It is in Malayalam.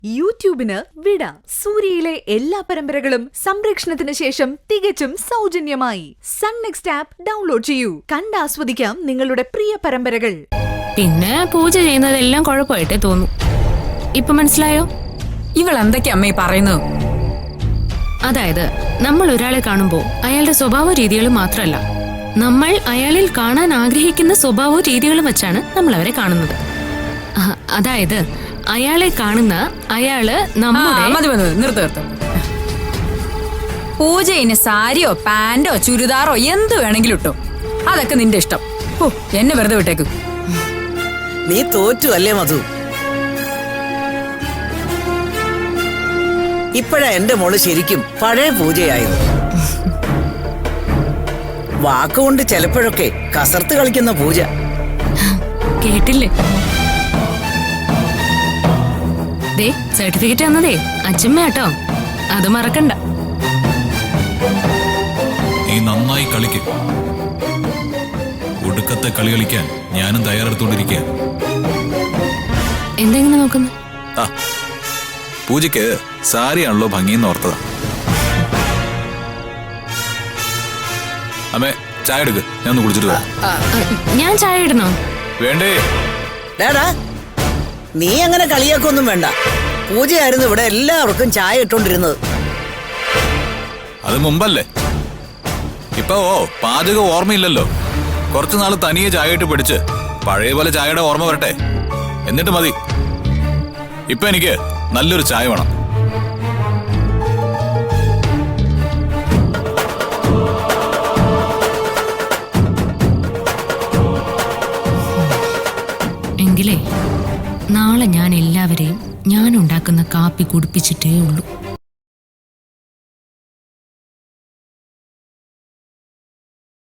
യൂട്യൂബിന് വിട. സൂര്യയിലെ എല്ലാ പരമ്പരകളും സംരക്ഷണത്തിന് ശേഷം തികച്ചും സൗജന്യമായി സൺ നെക്സ്റ്റ് ആപ്പ് ഡൗൺലോഡ് ചെയ്യൂ. കണ്ടാസ്വദിക്കാം നിങ്ങളുടെ പ്രിയ പരമ്പരകൾ. പിന്നെ പൂജ ചെയ്യുന്നതെല്ലാം കുഴപ്പമായിട്ടേ തോന്നു. ഇപ്പൊ മനസ്സിലായോ? ഇവൾ എന്തൊക്കെയാ അമ്മ പറയുന്നത്? അതായത് നമ്മൾ ഒരാളെ കാണുമ്പോൾ അയാളുടെ സ്വഭാവ രീതികളും മാത്രമല്ല, നമ്മൾ അയാളിൽ കാണാൻ ആഗ്രഹിക്കുന്ന സ്വഭാവ രീതികളും വെച്ചാണ് നമ്മൾ അവരെ കാണുന്നത്. അതായത് അയാളെ കാണുന്ന അയാള് നമ്മുടെ നിർത്ത്. പൂജ ഇനി സാരിയോ പാന്റോ ചുരിദാറോ എന്ത് വേണമെങ്കിലും ഇട്ടോ, അതൊക്കെ നിന്റെ ഇഷ്ടം. ഓ, എന്നെ വെറുതെ വിട്ടേക്കും. നീ തോറ്റു അല്ലേ മധു? ഇപ്പോഴാ എന്റെ മോള് ശരിക്കും പഴയ പൂജയായത്. വാക്കുകൊണ്ട് ചിലപ്പോഴൊക്കെ കസർത്ത് കളിക്കുന്ന പൂജ കേട്ടില്ലേ? സർട്ടിഫിക്കറ്റ് തന്നതേ അച്ഛമ്മയാട്ടോ, അത് മറക്കണ്ട. നീ നന്നായി കളിക്ക്. ഒടുക്കത്തെ കളി കളിക്കാൻ ഞാനും തയ്യാറെടുത്തോണ്ടിരിക്കുക. എന്തെങ്കിലും നോക്കുന്നു? പൂജയ്ക്ക് സാരിയാണല്ലോ ഭംഗിന്ന് ഓർത്തതാ. അമ്മേ, ചായ എടുക്ക്, ഞാൻ ഒന്ന് കുളിച്ചിട്ട് വരാം. ഞാൻ ചായ ഇടണോ? വേണ്ടേ. നീ അങ്ങനെ കളിയാക്കൊന്നും വേണ്ട. പൂജയായിരുന്നു ഇവിടെ എല്ലാവർക്കും ചായ ഇട്ടോണ്ടിരുന്നത്. അത് മുമ്പല്ലേ. ഇപ്പൊ പാചകം ഓർമ്മയില്ലല്ലോ. കുറച്ചു നാള് തനിയെ ചായ ഇട്ട് പിടിച്ച് പഴയ പോലെ ചായയുടെ ഓർമ്മ വരട്ടെ, എന്നിട്ട് മതി. ഇപ്പൊ എനിക്ക് നല്ലൊരു ചായ വേണം. എങ്കിലേ നാളെ ഞാൻ എല്ലാവരെയും ഞാൻ ഉണ്ടാക്കുന്ന കാപ്പി കുടിപ്പിച്ചിട്ടേ ഉള്ളൂ.